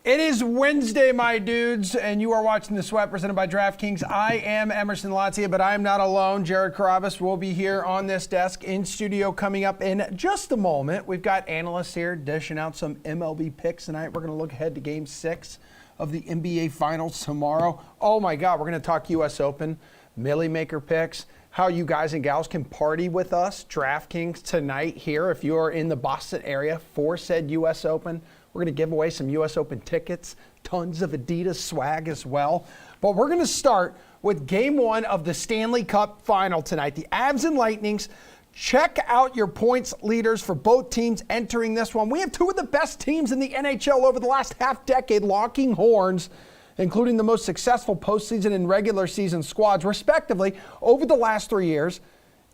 It is Wednesday, my dudes, and you are watching The Sweat presented by DraftKings. I am Emerson Latzia, but I am not alone. Jared Carabas will be here on this desk in studio coming up in just a moment. We've got analysts here dishing out some MLB picks tonight. We're going to look ahead to Game 6 of the NBA Finals tomorrow. Oh, my God, we're going to talk US Open, Millie Maker picks, how you guys and gals can party with us, DraftKings tonight here if you are in the Boston area for said US Open. We're going to give away some US Open tickets, tons of Adidas swag as well. But we're going to start with Game 1 of the Stanley Cup Final tonight. The Avs and Lightnings. Check out your points leaders for both teams entering this one. We have two of the best teams in the NHL over the last half decade locking horns, including the most successful postseason and regular season squads, respectively, over the last 3 years.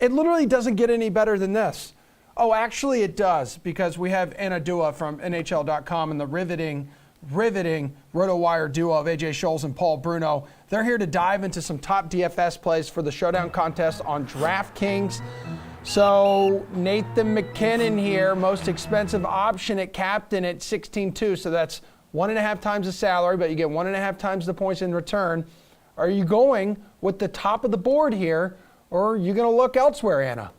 It literally doesn't get any better than this. Oh, actually it does, because we have Anna Dua from NHL.com and the riveting RotoWire duo of AJ Scholes and Paul Bruno. They're here to dive into some top DFS plays for the Showdown contest on DraftKings. So Nathan MacKinnon here, most expensive option at captain at 16.2. So that's 1.5 times the salary, but you get 1.5 times the points in return. Are you going with the top of the board here, or are you going to look elsewhere, Anna?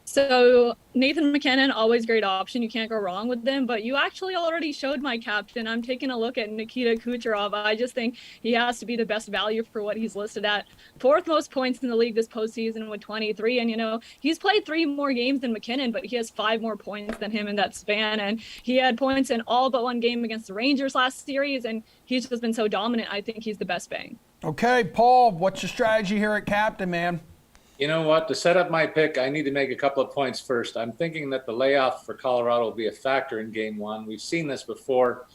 So Nathan MacKinnon, always great option. You can't go wrong with them, but you actually already showed my captain. I'm taking a look at Nikita Kucherov. I just think he has to be the best value for what he's listed at. 4th most points in the league this postseason with 23. And, he's played 3 more games than MacKinnon, but he has 5 more points than him in that span. And he had points in all but one game against the Rangers last series, and he's just been so dominant. I think he's the best bang. Okay, Paul, what's your strategy here at captain, man? You know what? To set up my pick, I need to make a couple of points first. I'm thinking that the layoff for Colorado will be a factor in Game 1. We've seen this before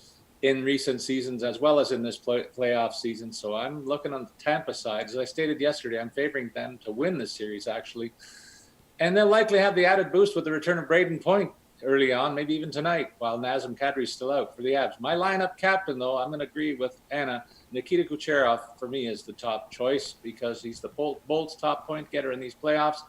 in recent seasons as well as in this playoff season. So I'm looking on the Tampa side. As I stated yesterday, I'm favoring them to win this series, actually. And they'll likely have the added boost with the return of Braden Point early on, maybe even tonight, while Nazem Kadri's still out for the Avs. My lineup captain, though, I'm going to agree with Anna. Nikita Kucherov, for me, is the top choice because he's the Bolts' top point getter in these playoffs.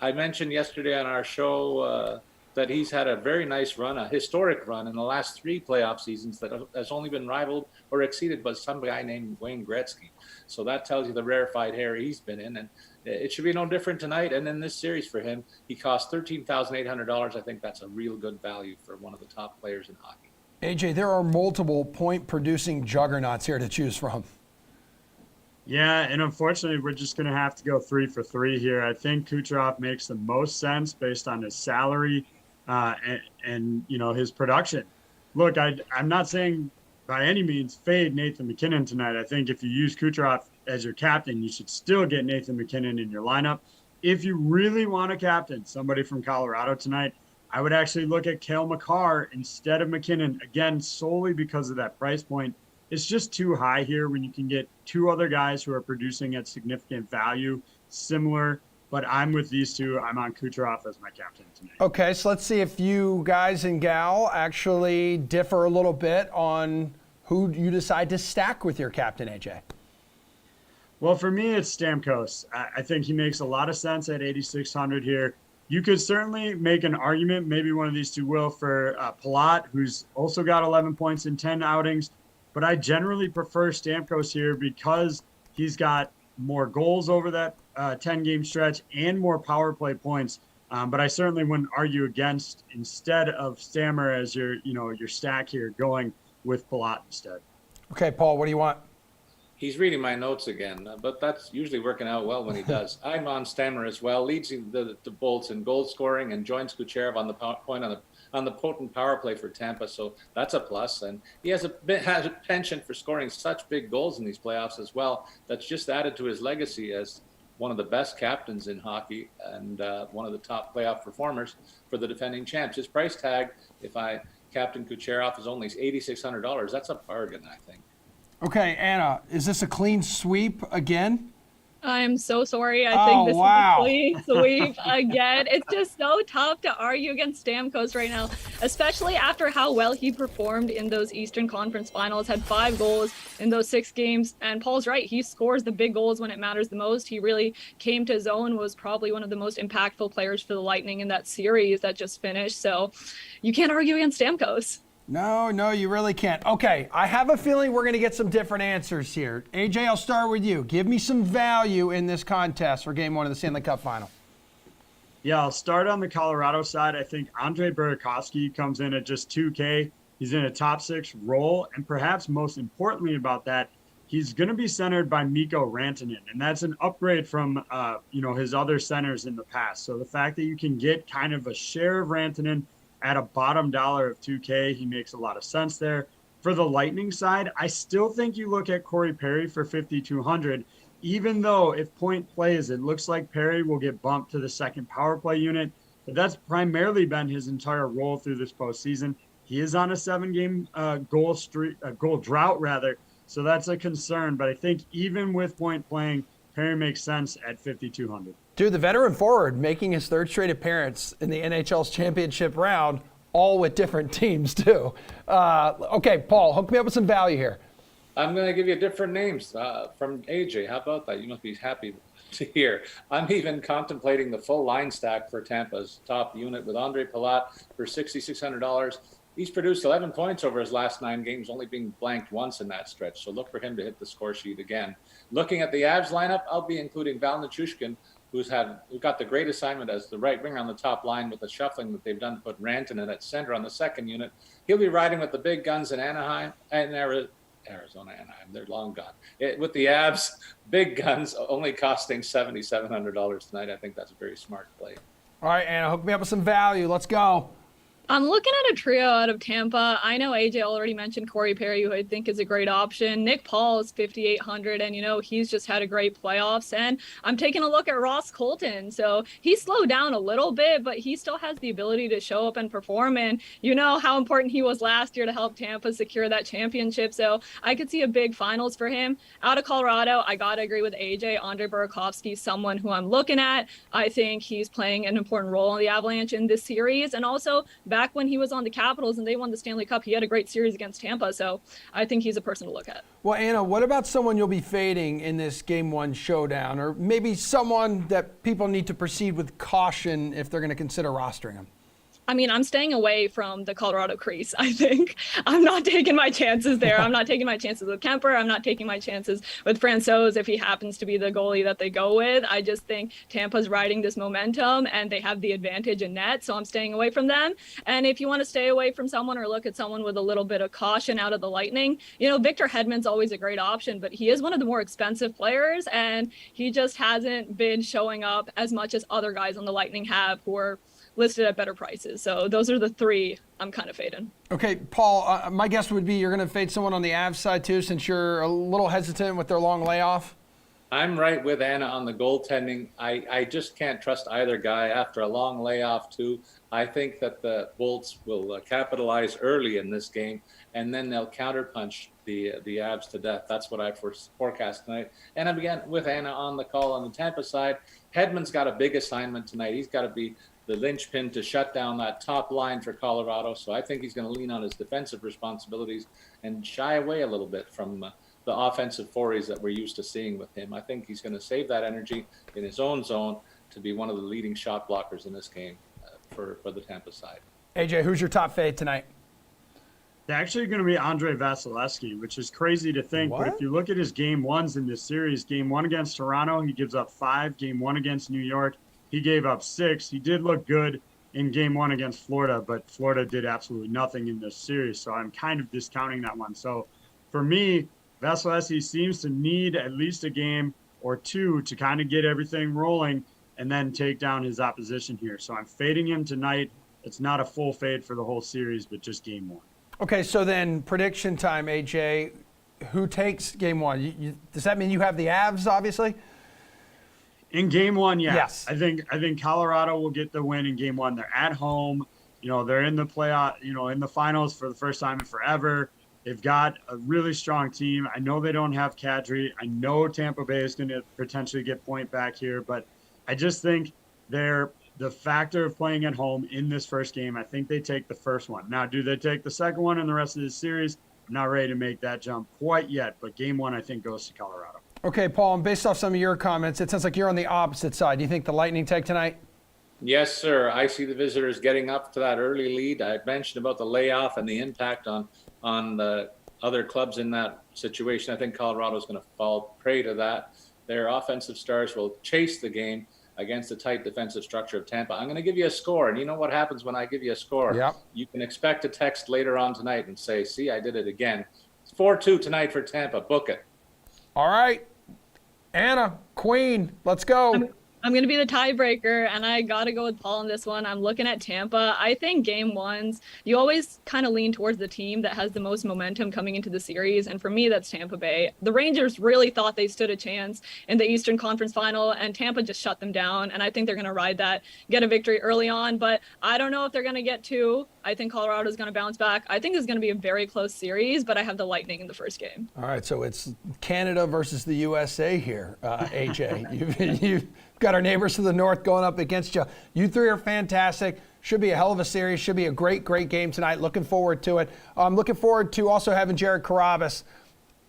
I mentioned yesterday on our show that he's had a very nice run, a historic run in the last 3 playoff seasons that has only been rivaled or exceeded by some guy named Wayne Gretzky. So that tells you the rarefied air he's been in. And it should be no different tonight. And in this series for him, he cost $13,800. I think that's a real good value for one of the top players in hockey. AJ, there are multiple point-producing juggernauts here to choose from. Yeah, and unfortunately, we're just going to have to go 3 for 3 here. I think Kucherov makes the most sense based on his salary and his production. Look, I'm not saying by any means fade Nathan MacKinnon tonight. I think if you use Kucherov as your captain, you should still get Nathan MacKinnon in your lineup. If you really want to captain somebody from Colorado tonight, I would actually look at Cale Makar instead of MacKinnon, again, solely because of that price point. It's just too high here when you can get 2 other guys who are producing at significant value, similar, but I'm with these 2. I'm on Kucherov as my captain tonight. Okay, so let's see if you guys and gal actually differ a little bit on who you decide to stack with your captain, AJ. Well, for me, it's Stamkos. I think he makes a lot of sense at 8,600 here. You could certainly make an argument, maybe one of these 2 will, for Palat, who's also got 11 points in 10 outings. But I generally prefer Stamkos here because he's got more goals over that 10-game stretch and more power play points. But I certainly wouldn't argue against, instead of Stammer as your stack here, going with Palat instead. Okay, Paul, what do you want? He's reading my notes again, but that's usually working out well when he does. I'm on Stammer as well, leads the Bolts in goal scoring and joins Kucherov on the point on the potent power play for Tampa, so that's a plus. And he has a penchant for scoring such big goals in these playoffs as well. That's just added to his legacy as one of the best captains in hockey and one of the top playoff performers for the defending champs. His price tag, if I captain Kucherov, is only $8,600. That's a bargain, I think. Okay, Anna, is this a clean sweep again? I'm so sorry. I think this is a clean sweep again. It's just so tough to argue against Stamkos right now, especially after how well he performed in those Eastern Conference Finals, had 5 goals in those 6 games. And Paul's right. He scores the big goals when it matters the most. He really came to his own, was probably one of the most impactful players for the Lightning in that series that just finished. So you can't argue against Stamkos. No, you really can't. Okay, I have a feeling we're going to get some different answers here. AJ, I'll start with you. Give me some value in this contest for Game 1 of the Stanley Cup Final. Yeah, I'll start on the Colorado side. I think Andre Burakovsky comes in at just 2K. He's in a top 6 role, and perhaps most importantly about that, he's going to be centered by Mikko Rantanen, and that's an upgrade from his other centers in the past. So the fact that you can get kind of a share of Rantanen at a bottom dollar of 2K, he makes a lot of sense there. For the Lightning side, I still think you look at Corey Perry for 5,200, even though if point plays, it looks like Perry will get bumped to the second power play unit. But that's primarily been his entire role through this postseason. He is on a 7-game goal drought, rather. So that's a concern. But I think even with point playing, Perry makes sense at 5,200. Dude, the veteran forward making his 3rd straight appearance in the NHL's championship round, all with different teams too. Okay, Paul, hook me up with some value here. I'm going to give you different names from AJ. How about that? You must be happy to hear. I'm even contemplating the full line stack for Tampa's top unit with Andre Palat for $6,600. He's produced 11 points over his last 9 games, only being blanked once in that stretch. So look for him to hit the score sheet again. Looking at the Avs lineup, I'll be including Val Nichushkin, who got the great assignment as the right winger on the top line with the shuffling that they've done to put Rantanen at center on the second unit. He'll be riding with the big guns in Anaheim and Arizona, Anaheim. They're long gone. With the Avs, big guns only costing $7,700 tonight. I think that's a very smart play. All right, Anna, hook me up with some value. Let's go. I'm looking at a trio out of Tampa. I know AJ already mentioned Corey Perry, who I think is a great option. Nick Paul is 5,800, and he's just had a great playoffs. And I'm taking a look at Ross Colton. So he slowed down a little bit, but he still has the ability to show up and perform. And you know how important he was last year to help Tampa secure that championship. So I could see a big finals for him. Out of Colorado, I got to agree with AJ. Andre Burakovsky, someone who I'm looking at. I think he's playing an important role in the Avalanche in this series. And also, back when he was on the Capitals and they won the Stanley Cup, he had a great series against Tampa. So I think he's a person to look at. Well, Anna, what about someone you'll be fading in this Game 1 showdown, or maybe someone that people need to proceed with caution if they're going to consider rostering him? I mean, I'm staying away from the Colorado crease, I think. I'm not taking my chances there. I'm not taking my chances with Kemper. I'm not taking my chances with Francouz if he happens to be the goalie that they go with. I just think Tampa's riding this momentum and they have the advantage in net, so I'm staying away from them. And if you want to stay away from someone or look at someone with a little bit of caution out of the Lightning, Victor Hedman's always a great option, but he is one of the more expensive players, and he just hasn't been showing up as much as other guys on the Lightning have who are listed at better prices. So those are the 3 I'm kind of fading. Okay, Paul, my guess would be you're going to fade someone on the Avs side too, since you're a little hesitant with their long layoff. I'm right with Anna on the goaltending. I just can't trust either guy after a long layoff too. I think that the Bolts will capitalize early in this game, and then they'll counterpunch the Avs to death. That's what I forecast tonight. And I'm again with Anna on the call on the Tampa side. Hedman's got a big assignment tonight. He's got to be the linchpin to shut down that top line for Colorado. So I think he's going to lean on his defensive responsibilities and shy away a little bit from the offensive forays that we're used to seeing with him. I think he's going to save that energy in his own zone to be one of the leading shot blockers in this game for the Tampa side. AJ, who's your top fade tonight? It's actually going to be Andre Vasilevsky, which is crazy to think. What? But if you look at his Game 1s in this series, Game 1 against Toronto, he gives up 5. Game 1 against New York, he gave up 6. He did look good in Game 1 against Florida, but Florida did absolutely nothing in this series. So I'm kind of discounting that one. So for me, Vasilevsky seems to need at least a game or 2 to kind of get everything rolling and then take down his opposition here. So I'm fading him tonight. It's not a full fade for the whole series, but just Game 1. Okay, so then prediction time, AJ. Who takes Game 1? Does that mean you have the Avs, obviously? In Game 1, yeah. Yes. I think Colorado will get the win in Game 1. They're at home. They're in the playoff, in the finals for the first time in forever. They've got a really strong team. I know they don't have Kadri. I know Tampa Bay is going to potentially get point back here, but I just think the factor of playing at home in this first game, I think they take the first one. Now, do they take the second one in the rest of the series? I'm not ready to make that jump quite yet, but Game 1, I think, goes to Colorado. Okay, Paul, and based off some of your comments, it sounds like you're on the opposite side. Do you think the Lightning take tonight? Yes, sir. I see the visitors getting up to that early lead. I mentioned about the layoff and the impact on the other clubs in that situation. I think Colorado is going to fall prey to that. Their offensive stars will chase the game against the tight defensive structure of Tampa. I'm going to give you a score, and you know what happens when I give you a score? Yep. You can expect a text later on tonight and say, "See, I did it again." It's 4-2 tonight for Tampa. Book it. All right. Anna, Queen, let's go. I'm going to be the tiebreaker, and I got to go with Paul on this one. I'm looking at Tampa. I think game ones, you always kind of lean towards the team that has the most momentum coming into the series, and for me, that's Tampa Bay. The Rangers really thought they stood a chance in the Eastern Conference Final, and Tampa just shut them down, and I think they're going to ride that, get a victory early on, but I don't know if they're going to get two. I think Colorado's going to bounce back. I think it's going to be a very close series, but I have the Lightning in the first game. All right, so it's Canada versus the USA here, AJ. You've got our neighbors to the north going up against you. You three are fantastic. Should be a hell of a series. Should be a great, great game tonight. Looking forward to it. I'm looking forward to also having Jared Carabas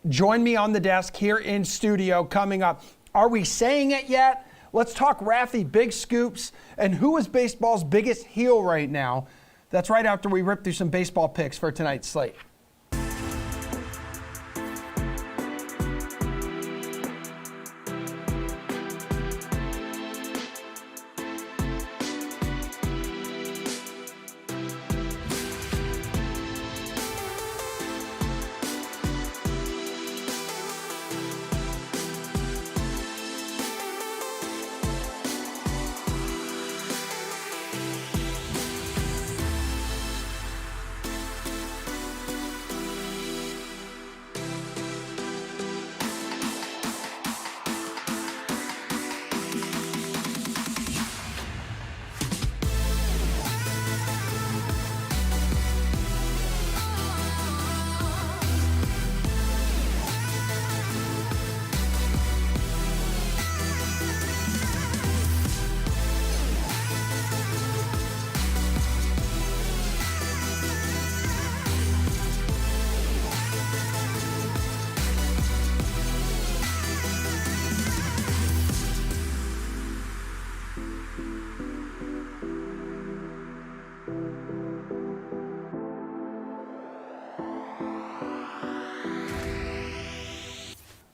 join me on the desk here in studio coming up. Are we saying it yet? Let's talk Raffy, big scoops, and who is baseball's biggest heel right now. That's right after we rip through some baseball picks for tonight's slate.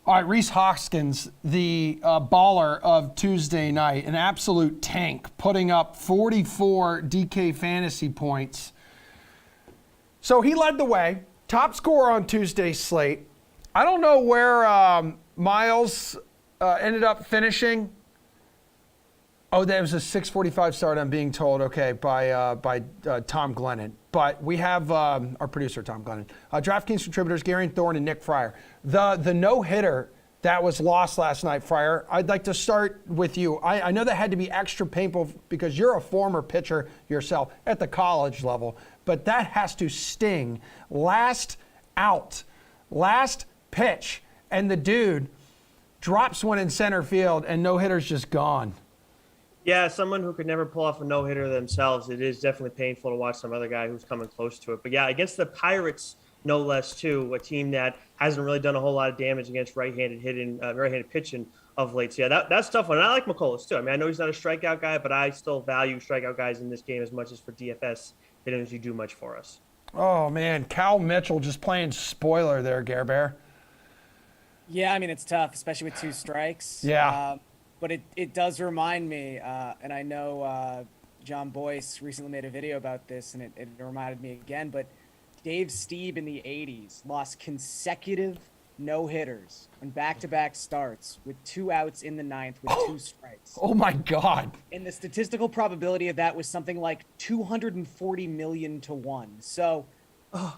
All right, Rhys Hopkins, the baller of Tuesday night, an absolute tank, putting up 44 DK fantasy points. So he led the way, top scorer on Tuesday's slate. I don't know where Miles ended up finishing. Oh, that was a 6:45 start, I'm being told, okay, by Tom Glennon. But we have our producer, Tom Glennon. DraftKings contributors, Gary Thorne and Nick Fryer. The no-hitter that was lost last night, Fryer, I'd like to start with you. I know that had to be extra painful because you're a former pitcher yourself at the college level, but that has to sting. Last out, last pitch, and the dude drops one in center field, and no-hitter's just gone. Yeah, someone who could never pull off a no-hitter themselves, it is definitely painful to watch some other guy who's coming close to it. But yeah, against the Pirates, no less, too, a team that hasn't really done a whole lot of damage against right-handed pitching of late. So yeah, that's tough one. And I like McCullers, too. I mean, I know he's not a strikeout guy, but I still value strikeout guys in this game as much as for DFS. They don't usually do much for us. Oh, man, Cal Mitchell just playing spoiler there, Gare Bear. Yeah, I mean, it's tough, especially with two strikes. Yeah. But it does remind me, and I know John Boyce recently made a video about this, and it reminded me again, but Dave Stieb in the 80s lost consecutive no-hitters on back-to-back starts with 2 outs in the ninth with 2 strikes. Oh, my God. And the statistical probability of that was something like 240 million to 1. So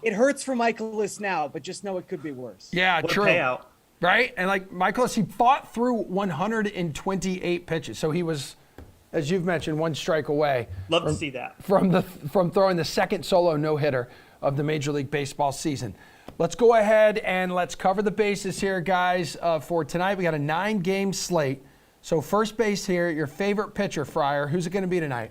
it hurts for Michaelis now, but just know it could be worse. Yeah, What true. a payout. Right? And like Michaelis, he fought through 128 pitches. So he was, as you've mentioned, 1 strike away. Love to see that. From throwing the second solo no-hitter of the Major League Baseball season. Let's go ahead and let's cover the bases here, guys, for tonight. We got a 9-game slate. So first base here, your favorite pitcher, Fryer. Who's it going to be tonight?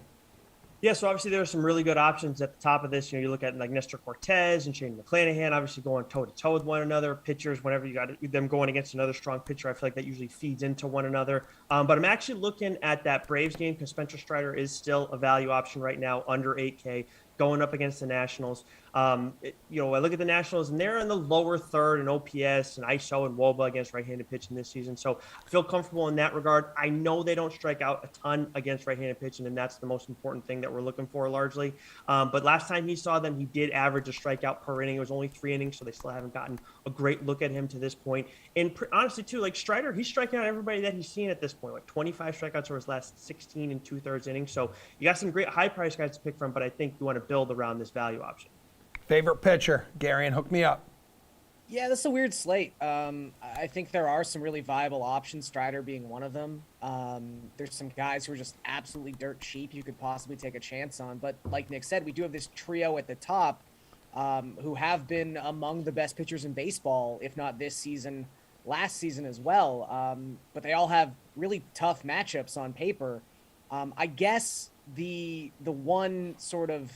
Yeah, so obviously there are some really good options at the top of this. You look at like Nestor Cortez and Shane McClanahan, obviously going toe to toe with one another. Pitchers, whenever you got them going against another strong pitcher, I feel like that usually feeds into one another. But I'm actually looking at that Braves game because Spencer Strider is still a value option right now, under 8K, going up against the Nationals. I look at the Nationals and they're in the lower third in OPS and ISO and WOBA against right-handed pitching this season. So I feel comfortable in that regard. I know they don't strike out a ton against right-handed pitching, and that's the most important thing that we're looking for largely. But last time he saw them, he did average a strikeout per inning. It was only 3 innings, so they still haven't gotten a great look at him to this point. And honestly, too, like Strider, he's striking out everybody that he's seen at this point, like 25 strikeouts over his last 16 and 2/3 innings. So you got some great high-price guys to pick from, but I think you want to build around this value option. Favorite pitcher, Garion, hook me up. Yeah, that's a weird slate. I think there are some really viable options, Strider being one of them. There's some guys who are just absolutely dirt cheap you could possibly take a chance on. But like Nick said, we do have this trio at the top who have been among the best pitchers in baseball, if not this season, last season as well. But they all have really tough matchups on paper. I guess the one sort of,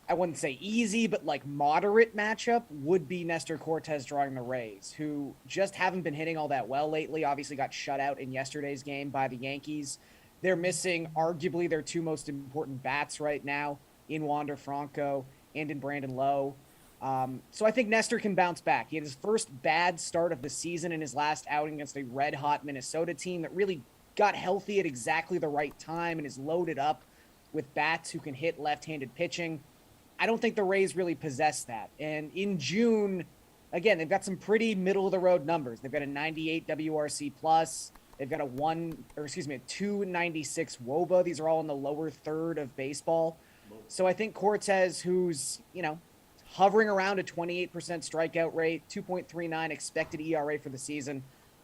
I wouldn't say easy, but like moderate matchup would be Nestor Cortez drawing the Rays, who just haven't been hitting all that well lately. Obviously got shut out in yesterday's game by the Yankees. They're missing arguably their 2 most important bats right now in Wander Franco and in Brandon Lowe. So I think Nestor can bounce back. He had his first bad start of the season in his last outing against a red-hot Minnesota team that really got healthy at exactly the right time and is loaded up with bats who can hit left-handed pitching. I don't think the Rays really possess that. And in June, again, they've got some pretty middle-of-the-road numbers. They've got a 98 WRC+. They've got a 296 WOBA. These are all in the lower third of baseball. So I think Cortez, who's, hovering around a 28% strikeout rate, 2.39 expected ERA for the season,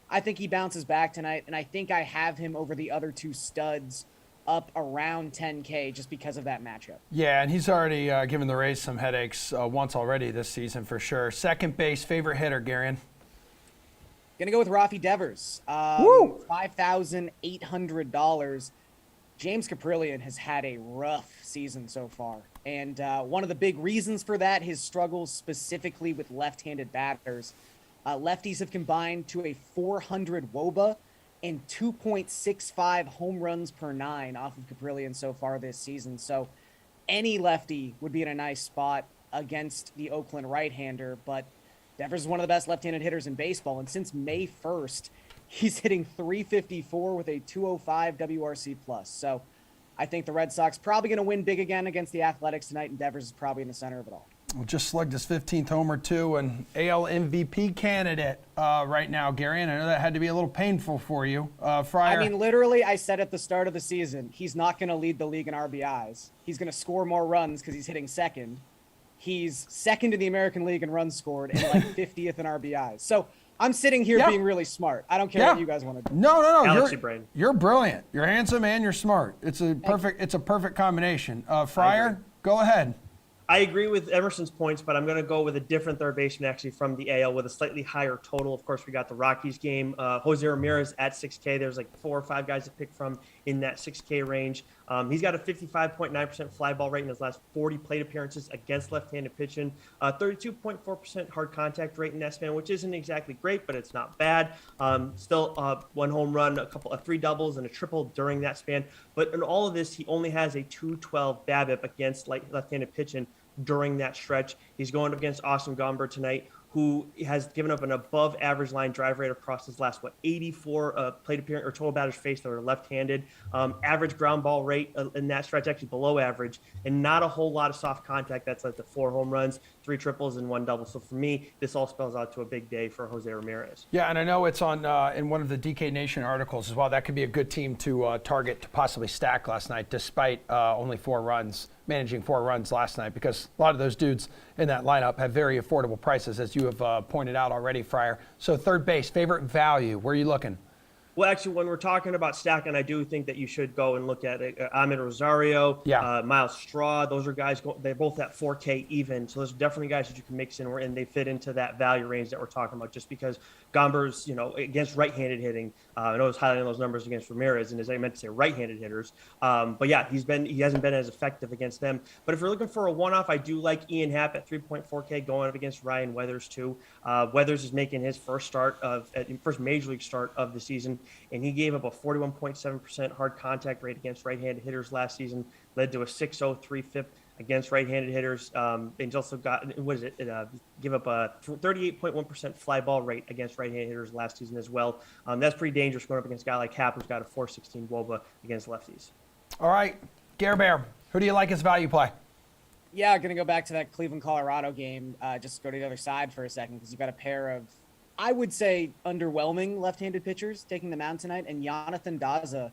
I think he bounces back tonight, and I think I have him over the other 2 studs up around 10K just because of that matchup. Yeah, and he's already given the Rays some headaches once already this season for sure. Second base, favorite hitter, Garion? Gonna go with Rafael Devers. $5,800. James Caprillion has had a rough season so far. And one of the big reasons for that, his struggles specifically with left-handed batters. Lefties have combined to a 400 WOBA and 2.65 home runs per 9 off of Caprillion so far this season. So any lefty would be in a nice spot against the Oakland right-hander, but Devers is one of the best left-handed hitters in baseball, and since May 1st, he's hitting 354 with a 205 WRC+. So I think the Red Sox probably going to win big again against the Athletics tonight, and Devers is probably in the center of it all. Well, just slugged his 15th homer, too, and AL MVP candidate right now, Gary. And I know that had to be a little painful for you. Fryer. I mean, literally, I said at the start of the season, he's not going to lead the league in RBIs. He's going to score more runs because he's hitting second. He's second in the American League in runs scored and like 50th in RBIs. So I'm sitting here being really smart. I don't care what you guys want to do. No. Galaxy brain. You're brilliant. You're handsome and you're smart. It's a perfect combination. Fryer, go ahead. I agree with Emerson's points, but I'm going to go with a different third baseman actually from the AL with a slightly higher total. Of course, we got the Rockies game. Jose Ramirez at 6K. There's like 4 or 5 guys to pick from in that 6K range. He's got a 55.9% fly ball rate in his last 40 plate appearances against left-handed pitching. 32.4% hard contact rate in that span, which isn't exactly great, but it's not bad. Still 1 home run, 3 doubles, and a triple during that span. But in all of this, he only has a 212 BABIP against left-handed pitching during that stretch. He's going up against Austin Gomber tonight, who has given up an above average line drive rate across his last 84 plate appearance or total batters faced that are left-handed. Average ground ball rate in that stretch actually below average, and not a whole lot of soft contact. That's like the 4 home runs, 3 triples, and 1 double. So for me, this all spells out to a big day for Jose Ramirez. Yeah, and I know it's on in one of the DK Nation articles as well. That could be a good team to target to possibly stack last night, despite only 4 runs. Managing 4 runs last night, because a lot of those dudes in that lineup have very affordable prices, as you have pointed out already, Fryer. So third base, favorite value, where are you looking? Well, actually, when we're talking about stacking, I do think that you should go and look at it. Ahmed Rosario, Miles Straw. Those are guys. They're both at 4K even. So those are definitely guys that you can mix in, and they fit into that value range that we're talking about. Just because Gomber's, against right-handed hitting, I know I was highlighting those numbers against Ramirez, and as I meant to say, right-handed hitters. But yeah, he hasn't been as effective against them. But if you're looking for a one-off, I do like Ian Happ at 3.4K going up against Ryan Weathers too. Weathers is making his first major league start of the season, and he gave up a 41.7% hard contact rate against right-handed hitters last season, led to a 6.03 FIP against right-handed hitters. And he's also got, give up a 38.1% fly ball rate against right-handed hitters last season as well. That's pretty dangerous going up against a guy like Happ, who's got a 4.16 WOBA against lefties. All right, Gare Bear, who do you like as value play? Yeah, going to go back to that Cleveland-Colorado game. Just go to the other side for a second because you've got a pair of, I would say, underwhelming left-handed pitchers taking the mound tonight, and Jonathan Daza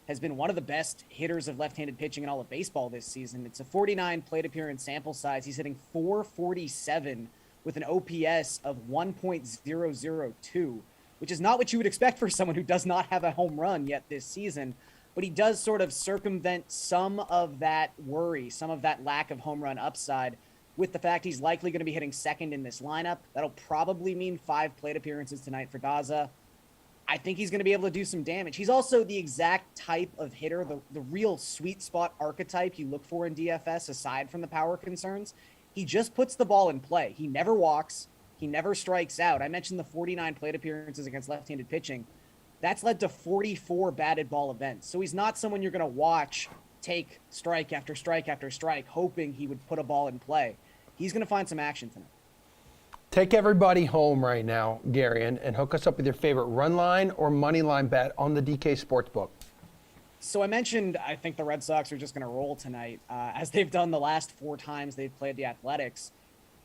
has been one of the best hitters of left-handed pitching in all of baseball this season. It's a 49 plate appearance sample size. He's hitting .447 with an OPS of 1.002, which is not what you would expect for someone who does not have a home run yet this season. But he does sort of circumvent some of that worry, some of that lack of home run upside with the fact he's likely going to be hitting second in this lineup. That'll probably mean 5 plate appearances tonight for Daza. I think he's going to be able to do some damage. He's also the exact type of hitter, the real sweet spot archetype you look for in DFS, aside from the power concerns. He just puts the ball in play. He never walks. He never strikes out. I mentioned the 49 plate appearances against left-handed pitching. That's led to 44 batted ball events. So he's not someone you're going to watch take strike after strike after strike, hoping he would put a ball in play. He's going to find some action tonight. Take everybody home right now, Gary, and hook us up with your favorite run line or money line bet on the DK Sportsbook. So I mentioned I think the Red Sox are just going to roll tonight, as they've done the last 4 times they've played the Athletics.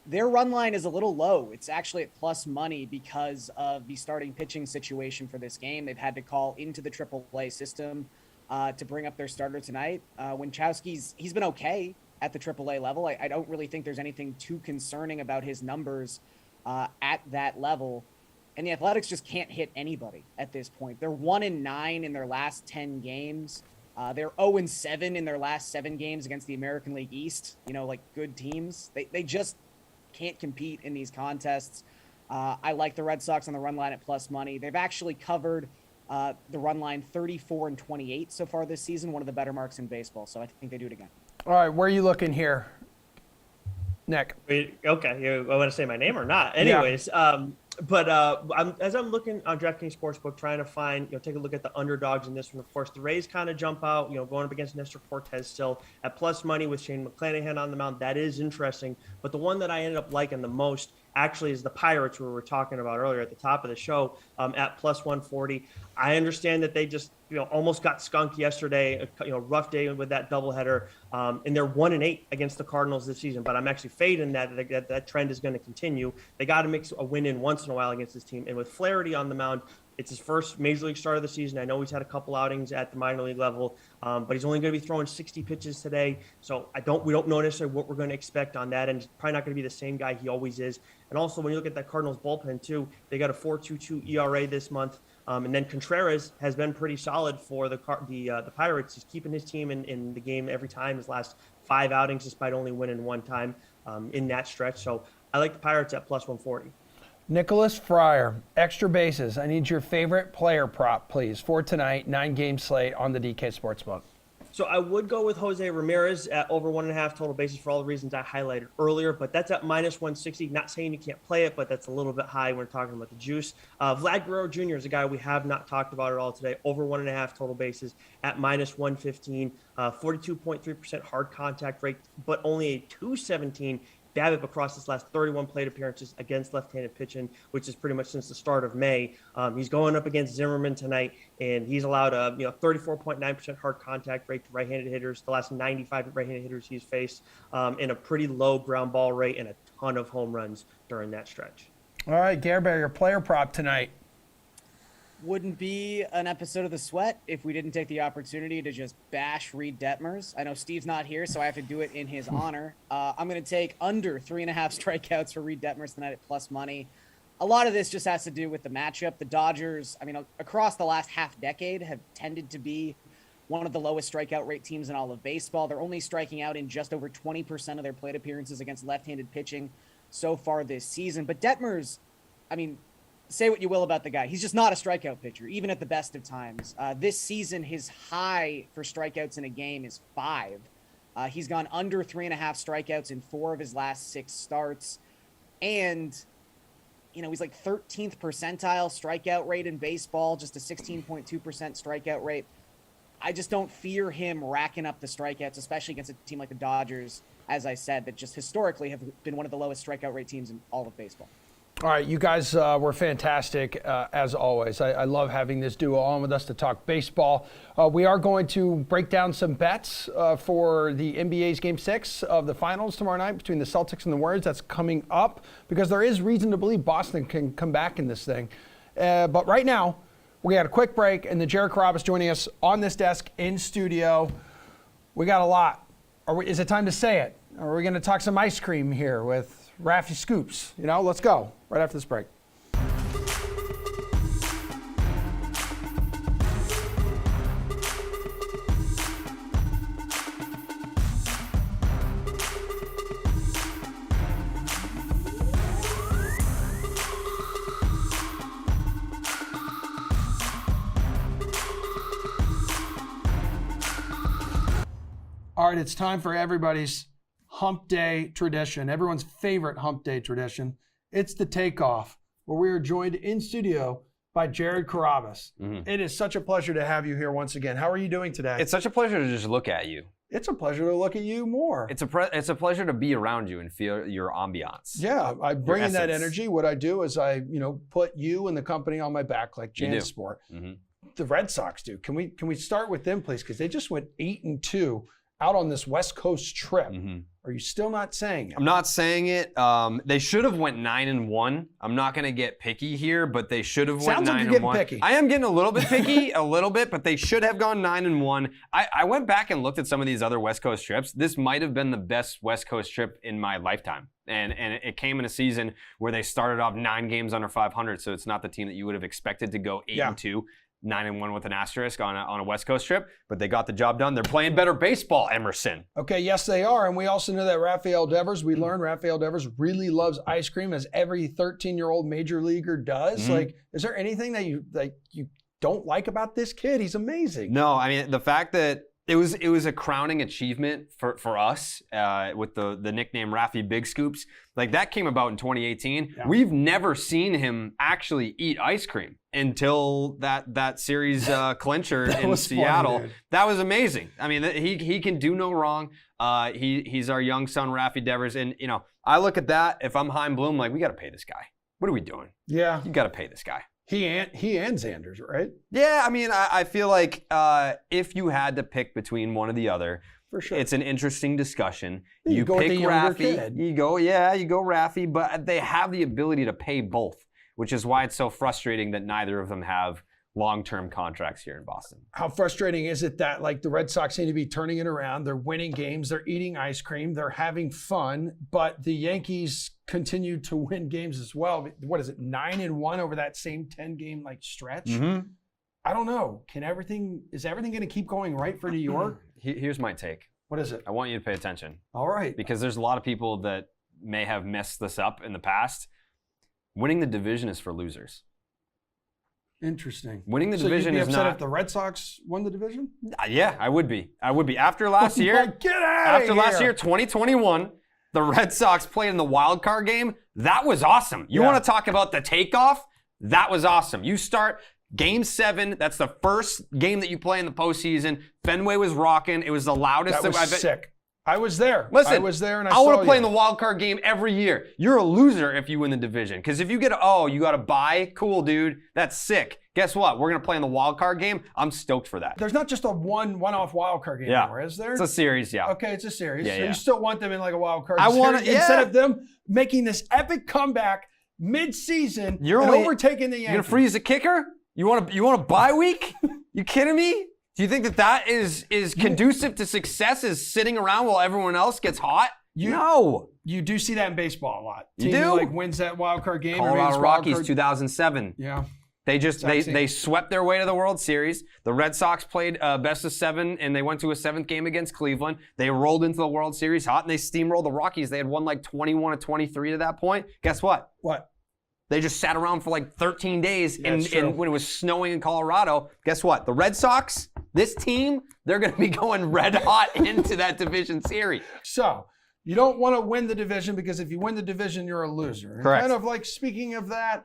Their run line is a little low. It's actually at plus money because of the starting pitching situation for this game. They've had to call into the AAA system to bring up their starter tonight. Winchowski's, he's been okay at the AAA level. I don't really think there's anything too concerning about his numbers at that level. And the Athletics just can't hit anybody at this point. They're 1-9 in their last 10 games. They're 0-7 in their last 7 games against the American League East, like good teams. They just can't compete in these contests. I like the Red Sox on the run line at plus money. They've actually covered the run line 34-28 so far this season, one of the better marks in baseball. So I think they do it again. All right, where are you looking here, Nick? Okay, I want to say my name or not? Anyways, But as I'm looking on DraftKings Sportsbook, trying to find, take a look at the underdogs in this one. Of course, the Rays kind of jump out, going up against Nestor Cortez still at plus money with Shane McClanahan on the mound. That is interesting. But the one that I ended up liking the most actually is the Pirates, who we were talking about earlier at the top of the show, at plus 140. I understand that they just, almost got skunked yesterday, rough day with that doubleheader, and they're 1-8 against the Cardinals this season. But I'm actually fading that trend is going to continue. They got to mix a win in once in a while against this team. And with Flaherty on the mound, it's his first major league start of the season. I know he's had a couple outings at the minor league level, but he's only going to be throwing 60 pitches today. So we don't know necessarily what we're going to expect on that. And he's probably not going to be the same guy he always is. And also, when you look at that Cardinals bullpen too, they got a 4.22 ERA this month. And then Contreras has been pretty solid for the Pirates. He's keeping his team in the game every time, his last 5 outings, despite only winning 1 time in that stretch. So I like the Pirates at plus 140. Nicholas Fryer, extra bases. I need your favorite player prop, please, for tonight, 9-game slate on the DK Sportsbook. So I would go with Jose Ramirez at over 1.5 total bases for all the reasons I highlighted earlier, but that's at minus 160. Not saying you can't play it, but that's a little bit high when we're talking about the juice. Vlad Guerrero Jr. is a guy we have not talked about at all today. Over 1.5 total bases at minus 115, 42.3% hard contact rate, but only a 217 BABIP across his last 31 plate appearances against left-handed pitching, which is pretty much since the start of May. He's going up against Zimmerman tonight, and he's allowed a 34.9% hard contact rate to right-handed hitters. The last 95 right-handed hitters he's faced, and a pretty low ground ball rate and a ton of home runs during that stretch. All right, Gare Bear, your player prop tonight. Wouldn't be an episode of The Sweat if we didn't take the opportunity to just bash Reed Detmers. I know Steve's not here, so I have to do it in his honor. I'm going to take under 3.5 strikeouts for Reed Detmers tonight at plus money. a lot of this just has to do with the matchup. The Dodgers, I mean, across the last half decade have tended to be one of the lowest strikeout rate teams in all of baseball. They're only striking out in just over 20% of their plate appearances against left-handed pitching so far this season. But Detmers, I mean, say what you will about the guy. He's just not a strikeout pitcher, even at the best of times. This season, his high for strikeouts in a game is 5. He's gone under 3.5 strikeouts in 4 of his last 6 starts. And, you know, he's like 13th percentile strikeout rate in baseball, just a 16.2% strikeout rate. I just don't fear him racking up the strikeouts, especially against a team like the Dodgers, as I said, that just historically have been one of the lowest strikeout rate teams in all of baseball. All right, you guys were fantastic as always. I love having this duo on with us to talk baseball. We are going to break down some bets for the NBA's Game 6 of the finals tomorrow night between the Celtics and the Warriors. That's coming up because there is reason to believe Boston can come back in this thing. But right now, we got a quick break, and then Jared Carrabba's joining us on this desk in studio. We got a lot. Is it time to say it? Are we going to talk some ice cream here with Raffy Scoops? You know, let's go right after this break. All right, it's time for everybody's hump day tradition, everyone's favorite hump day tradition. It's the Takeoff, where we are joined in studio by Jared Carrabba. It is such a pleasure to have you here once again. How are you doing today? It's such a pleasure to just look at you. It's a pleasure to look at you more. It's a pleasure to be around you and feel your ambiance. Yeah, I bring in that essence. energy. What I do is I, put you and the company on my back like JanSport. The Red Sox do. Can we start with them, please? Because they just went 8-2 out on this West Coast trip. Are you still not saying it? I'm not saying it. They should have went 9-1. I'm not going to get picky here, but they should have went 9-1. Sounds like you're getting picky. I am getting a little bit picky, a little bit, but they should have gone 9-1. I went back and looked at some of these other West Coast trips. This might have been the best West Coast trip in my lifetime. And it came in a season where they started off 9 games under 500, so it's not the team that you would have expected to go 8-2. 9-1 with an asterisk on a West Coast trip, but they got the job done. They're playing better baseball, Emerson. Okay, yes, they are. And we also know that Rafael Devers, we learned Rafael Devers really loves ice cream, as every 13-year-old major leaguer does. Like, is there anything that you don't like about this kid? He's amazing. No, I mean, the fact that it was a crowning achievement for us with the nickname Raffy Big Scoops. Like, that came about in 2018. Yeah. We've never seen him actually eat ice cream until that series clincher in Seattle. Funny, that was amazing. I mean, he can do no wrong. He's our young son, Raffy Devers. And, I look at that. If I'm Chaim Bloom, like, we got to pay this guy. What are we doing? Yeah. You got to pay this guy. He and Xanders, right? Yeah, I mean, I feel like if you had to pick between one or the other, for sure, it's an interesting discussion. You go pick with the younger Raffy, kid. you go Raffy, but they have the ability to pay both, which is why it's so frustrating that neither of them have long-term contracts here in Boston. How frustrating is it that, like, the Red Sox seem to be turning it around? They're winning games, they're eating ice cream, they're having fun, but the Yankees continue to win games as well. What is it, 9-1 over that same 10-game stretch? I don't know. Is everything going to keep going right for New York? Here's my take. What is it? I want you to pay attention. All right. Because there's a lot of people that may have messed this up in the past. Winning the division is for losers. Interesting. Winning the division you'd be is upset not. if the Red Sox won the division? Yeah, I would be. After last year. Get out of here. Last year, 2021, the Red Sox played in the wild card game. That was awesome. You want to talk about the takeoff? That was awesome. You start Game 7. That's the first game that you play in the postseason. Fenway was rocking. It was the loudest. That was sick. I was there. Listen, I was there, and I want to play you. in the wild card game every year. You're a loser if you win the division. Because if you you got to buy, cool, dude. That's sick. Guess what? We're going to play in the wild card game. I'm stoked for that. There's not just a one-off wild card game anymore, is there? It's a series, yeah. Okay, it's a series. Yeah, so yeah. you still want them in like a wild card series? Instead of them making this epic comeback mid-season and overtaking the Yankees. You're going to freeze the kicker? You want a bye week? You kidding me? Do you think that is conducive to success, is sitting around while everyone else gets hot? You do see that in baseball a lot. You Team do? who, like wins that wild card game. or Colorado makes wild Rockies, card- 2007. Yeah. They swept their way to the World Series. The Red Sox played best of 7, and they went to a 7th game against Cleveland. They rolled into the World Series hot, and they steamrolled the Rockies. They had won like 21 or 23 to that point. Guess what? What? They just sat around for like 13 days That's true. when it was snowing in Colorado. Guess what? The Red Sox, this team, they're going to be going red hot into that division series. So you don't want to win the division because if you win the division, you're a loser. And Correct. kind of like speaking of that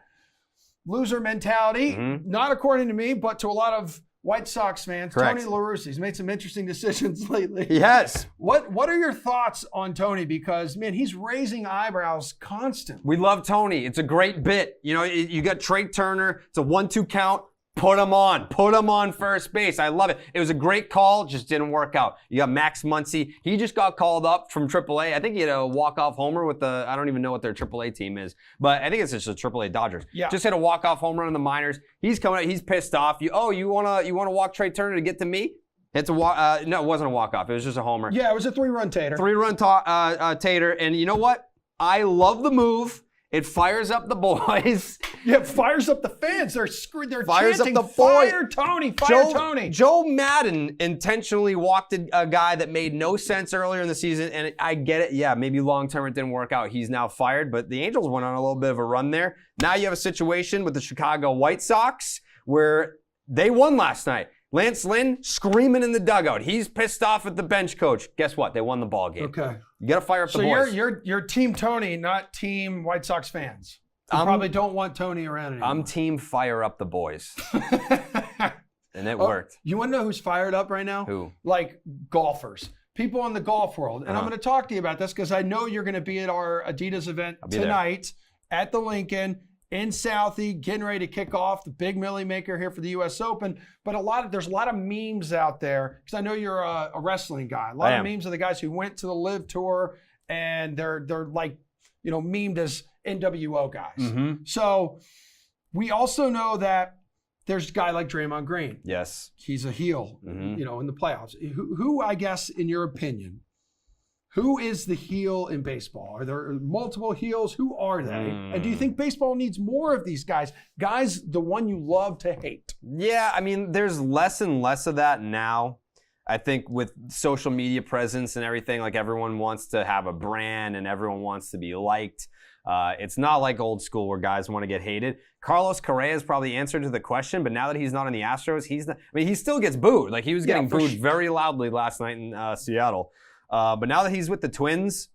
loser mentality, Mm-hmm. not according to me, but to a lot of White Sox fans, Correct. Tony La Russa, he's made some interesting decisions lately. Yes. What are your thoughts on Tony? Because, man, he's raising eyebrows constantly. We love Tony. It's a great bit. You know, you got Trey Turner. It's a 1-2 count. Put him on. Put him on first base. I love it. It was a great call. Just didn't work out. You got Max Muncy. He just got called up from AAA. I think he had a walk-off homer with I don't even know what their AAA team is, but I think it's just the AAA Dodgers. Yeah. Just hit a walk-off home run in the minors. He's coming out. He's pissed off. You wanna walk Trey Turner to get to me? It's a walk. No, it wasn't a walk-off. It was just a homer. Yeah, it was a 3-run tater. 3-run Tater. And you know what? I love the move. It fires up the boys. Yeah, it fires up the fans. They're screwed. They're Fires up chanting, the boy. fire Tony, fire Tony. Joe Madden intentionally walked a guy that made no sense earlier in the season, and I get it. Yeah, maybe long-term it didn't work out. He's now fired, but the Angels went on a little bit of a run there. Now you have a situation with the Chicago White Sox where they won last night. Lance Lynn screaming in the dugout. He's pissed off at the bench coach. Guess what? They won the ball game. Okay. You got to fire up So the boys. you're Team Tony, not Team White Sox fans. You I'm- probably don't want Tony around anymore. I'm team fire up the boys. And it Oh, worked. You want to know who's fired up right now? Who? Like golfers. People in the golf world. And I'm Uh-huh. going to talk to you about this because I know you're going to be at our Adidas event be there. tonight at the Lincoln in Southie, getting ready to kick off the big Millie Maker here for the US Open. But there's a lot of memes out there because I know you're a wrestling guy. A lot I of am. memes of the guys who went to the Live Tour and they're like, memed as NWO guys. Mm-hmm. So we also know that there's a guy like Draymond Green. Yes. He's a heel, Mhm. in the playoffs. Who, I guess, in your opinion, who is the heel in baseball? Are there multiple heels? Who are they? And do you think baseball needs more of these guys? Guys, the one you love to hate. Yeah, I mean, there's less and less of that now. I think with social media presence and everything, like everyone wants to have a brand and everyone wants to be liked. It's not like old school where guys want to get hated. Carlos Correa is probably the answer to the question, but now that he's not in the Astros, he still gets booed. Like he was getting booed very loudly last night in Seattle. But now that he's with the Twins,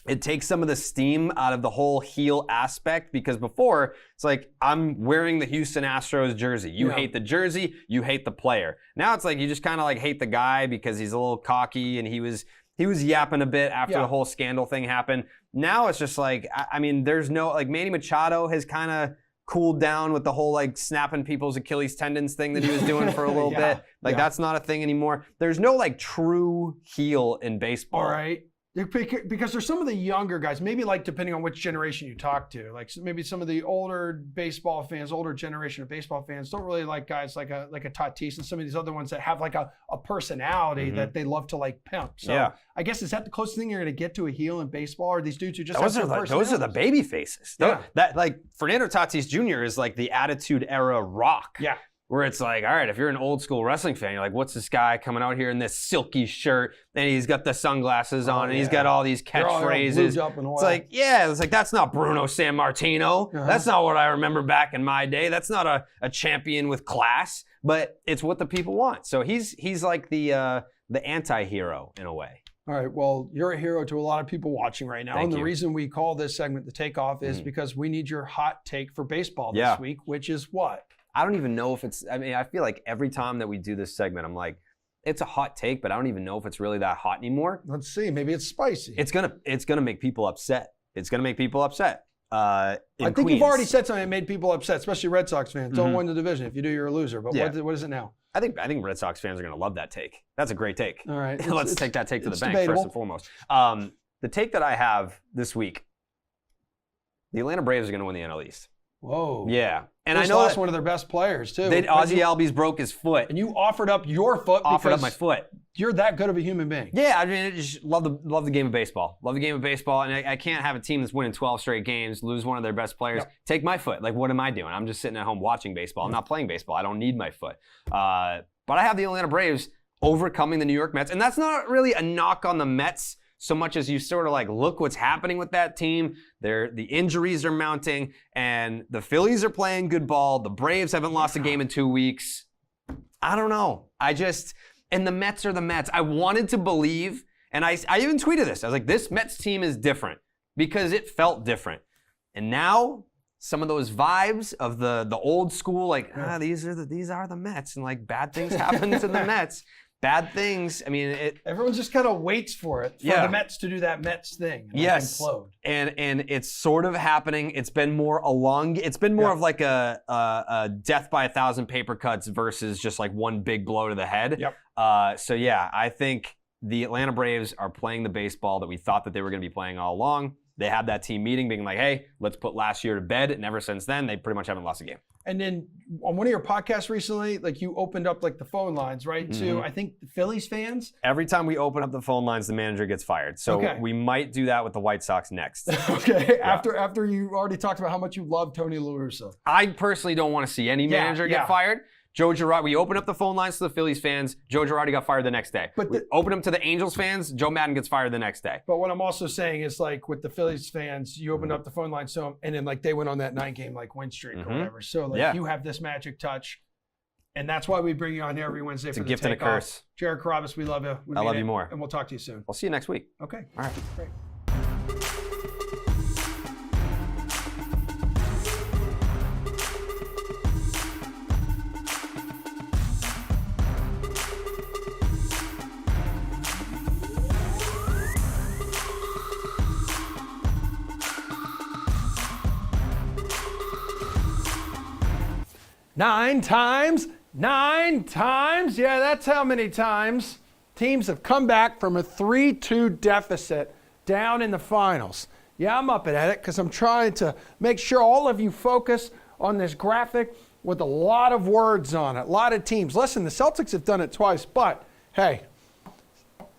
it takes some of the steam out of the whole heel aspect because before it's like I'm wearing the Houston Astros jersey. You hate the jersey, you hate the player. Now it's like you just kind of like hate the guy because he's a little cocky and he was yapping a bit after the whole scandal thing happened. Now it's just like I mean there's no like Manny Machado has kind of cooled down with the whole like snapping people's Achilles tendons thing that he was doing for a little bit. Like that's not a thing anymore. There's no like true heel in baseball. All right. Because there's some of the younger guys, maybe like depending on which generation you talk to, like maybe some of the older baseball fans, older generation of baseball fans don't really like guys like a Tatis and some of these other ones that have like a personality that they love to like pimp. So I guess is that the closest thing you're going to get to a heel in baseball, or these dudes who just those have are the baby faces. That like Fernando Tatis Jr. is like the Attitude Era Rock. Yeah. Where it's like, all right, if you're an old school wrestling fan, you're like, what's this guy coming out here in this silky shirt and he's got the sunglasses on and he's got all these catchphrases. It's like that's not Bruno Sammartino. That's not what I remember back in my day. That's not a champion with class, but it's what the people want. So he's like the anti-hero in a way. All right. Well, you're a hero to a lot of people watching right now. Thank and the you. reason we call this segment the Takeoff is because we need your hot take for baseball this week, which is what? I don't even know if it's, I feel like every time that we do this segment, I'm like, it's a hot take, but I don't even know if it's really that hot anymore. Let's see. Maybe it's spicy. It's gonna make people upset. It's gonna make people upset. I think you've already said something that made people upset, especially Red Sox fans. Don't win the division. If you do, you're a loser. But what is it now? I think Red Sox fans are gonna love that take. That's a great take. All right. Let's take that take to the bank debatable. first and foremost. The take that I have this week, the Atlanta Braves are gonna win the NL East. Whoa. Yeah. And Just I know lost that one of their best players too. Ozzie Albies broke his foot. And you offered up your foot. Offered up because my foot. You're that good of a human being. Yeah, I mean, I just love the game of baseball. Love the game of baseball, and I can't have a team that's winning 12 straight games, lose one of their best players, take my foot. Like, what am I doing? I'm just sitting at home watching baseball. I'm not playing baseball. I don't need my foot. But I have the Atlanta Braves overcoming the New York Mets, and that's not really a knock on the Mets so much as you sort of like look what's happening with that team. The injuries are mounting, and the Phillies are playing good ball. The Braves haven't lost a game in 2 weeks. I don't know. And the Mets are the Mets. I wanted to believe, and I even tweeted this. I was like, this Mets team is different because it felt different. And now some of those vibes of the old school, like, these are the Mets, and like bad things happen to the Mets. Bad things. I mean, everyone just kind of waits for it for the Mets to do that Mets thing. And yes, implode. And it's sort of happening. It's been more of like a death by 1,000 paper cuts versus just like one big blow to the head. Yep. So yeah, I think the Atlanta Braves are playing the baseball that we thought that they were going to be playing all along. They had that team meeting being like, hey, let's put last year to bed. And ever since then, they pretty much haven't lost a game. And then on one of your podcasts recently, like you opened up like the phone lines, right? To I think the Phillies fans. Every time we open up the phone lines, the manager gets fired. So we might do that with the White Sox next. Okay. Yeah. After you already talked about how much you love Tony La Russa. I personally don't want to see any manager get fired. Joe Girardi, we open up the phone lines to the Phillies fans. Joe Girardi got fired the next day. But we open them to the Angels fans. Joe Madden gets fired the next day. But what I'm also saying is like with the Phillies fans, you opened up the phone lines to them, and then like they went on that 9-game like win streak or whatever. So like you have this magic touch, and that's why we bring you on every Wednesday for the gift and a curse. Jared Carrabis, we love you. I love you more. And we'll talk to you soon. We'll see you next week. Okay. All right. Great. Nine times. Yeah, that's how many times teams have come back from a 3-2 deficit down in the finals. Yeah, I'm up at it because I'm trying to make sure all of you focus on this graphic with a lot of words on it, a lot of teams. Listen, the Celtics have done it twice, but hey,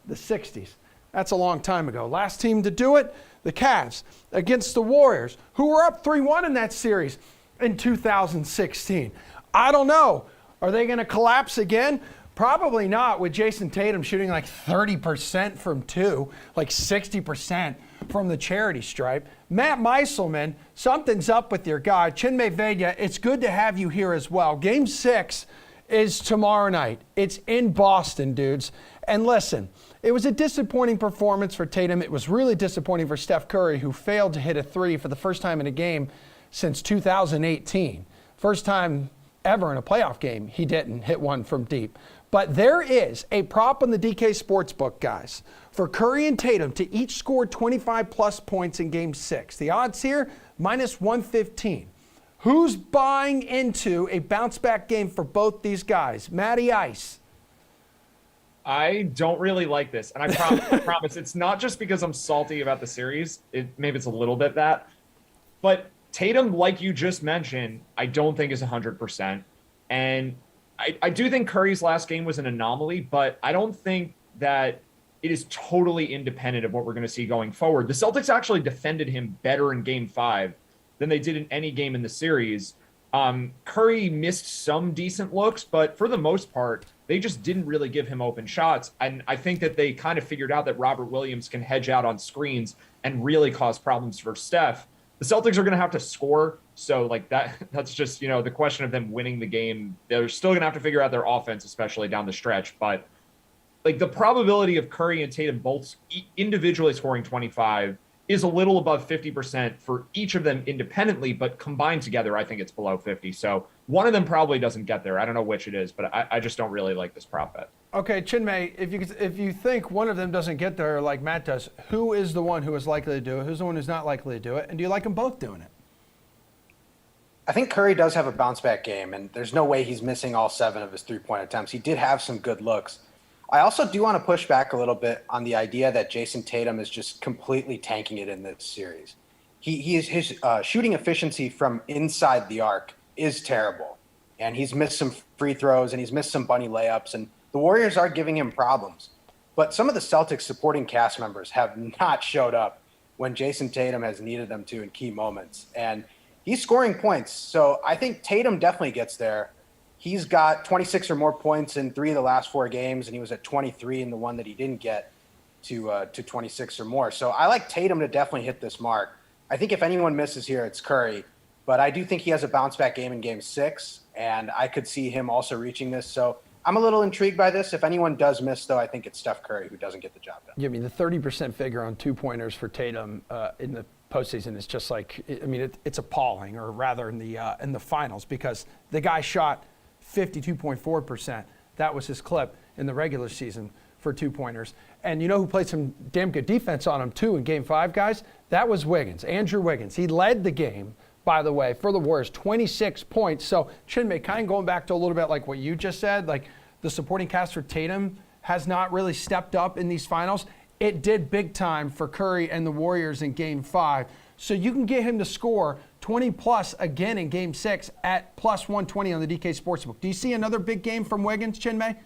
the 60s. That's a long time ago. Last team to do it, the Cavs against the Warriors, who were up 3-1 in that series in 2016. I don't know. Are they going to collapse again? Probably not, with Jason Tatum shooting like 30% from two, like 60% from the charity stripe. Matt Meiselman, something's up with your guy. Chinmay Vaidya, it's good to have you here as well. Game 6 is tomorrow night. It's in Boston, dudes. And listen, it was a disappointing performance for Tatum. It was really disappointing for Steph Curry, who failed to hit a three for the first time in a game since 2018. First time ever in a playoff game he didn't hit one from deep. But there is a prop on the DK Sportsbook, guys, for Curry and Tatum to each score 25-plus points in Game 6. The odds here, -115. Who's buying into a bounce-back game for both these guys? Matty Ice. I don't really like this, and I promise it's not just because I'm salty about the series. Maybe it's a little bit that, but Tatum, like you just mentioned, I don't think is 100%. And I do think Curry's last game was an anomaly, but I don't think that it is totally independent of what we're going to see going forward. The Celtics actually defended him better in Game 5 than they did in any game in the series. Curry missed some decent looks, but for the most part, they just didn't really give him open shots. And I think that they kind of figured out that Robert Williams can hedge out on screens and really cause problems for Steph. The Celtics are going to have to score. So like that's just, the question of them winning the game. They're still going to have to figure out their offense, especially down the stretch. But like the probability of Curry and Tatum both individually scoring 25 is a little above 50% for each of them independently, but combined together, I think it's below 50. So one of them probably doesn't get there. I don't know which it is, but I just don't really like this prop bet. Okay, Chinmay, if you think one of them doesn't get there like Matt does, who is the one who is likely to do it? Who's the one who's not likely to do it? And do you like them both doing it? I think Curry does have a bounce-back game, and there's no way he's missing all 7 of his three-point attempts. He did have some good looks. I also do want to push back a little bit on the idea that Jason Tatum is just completely tanking it in this series. His shooting efficiency from inside the arc is terrible. And he's missed some free throws and he's missed some bunny layups. And the Warriors are giving him problems. But some of the Celtics supporting cast members have not showed up when Jason Tatum has needed them to in key moments. And he's scoring points. So I think Tatum definitely gets there. He's got 26 or more points in 3 of the last 4 games, and he was at 23 in the one that he didn't get to 26 or more. So I like Tatum to definitely hit this mark. I think if anyone misses here, it's Curry. But I do think he has a bounce-back game in Game 6, and I could see him also reaching this. So I'm a little intrigued by this. If anyone does miss, though, I think it's Steph Curry who doesn't get the job done. Yeah, I mean, the 30% figure on 2-pointers for Tatum in the postseason is just like, I mean, it's appalling, or rather in the finals, because the guy shot 52.4%. That was his clip in the regular season for 2-pointers. And you know who played some damn good defense on him, too, in Game 5, guys? That was Wiggins, Andrew Wiggins. He led the game, by the way, for the Warriors, 26 points. So, Chinmay, kind of going back to a little bit like what you just said, like the supporting cast for Tatum has not really stepped up in these finals. It did big time for Curry and the Warriors in Game 5. So you can get him to score 20-plus again in Game 6 at plus 120 on the DK Sportsbook. Do you see another big game from Wiggins, Chinmay?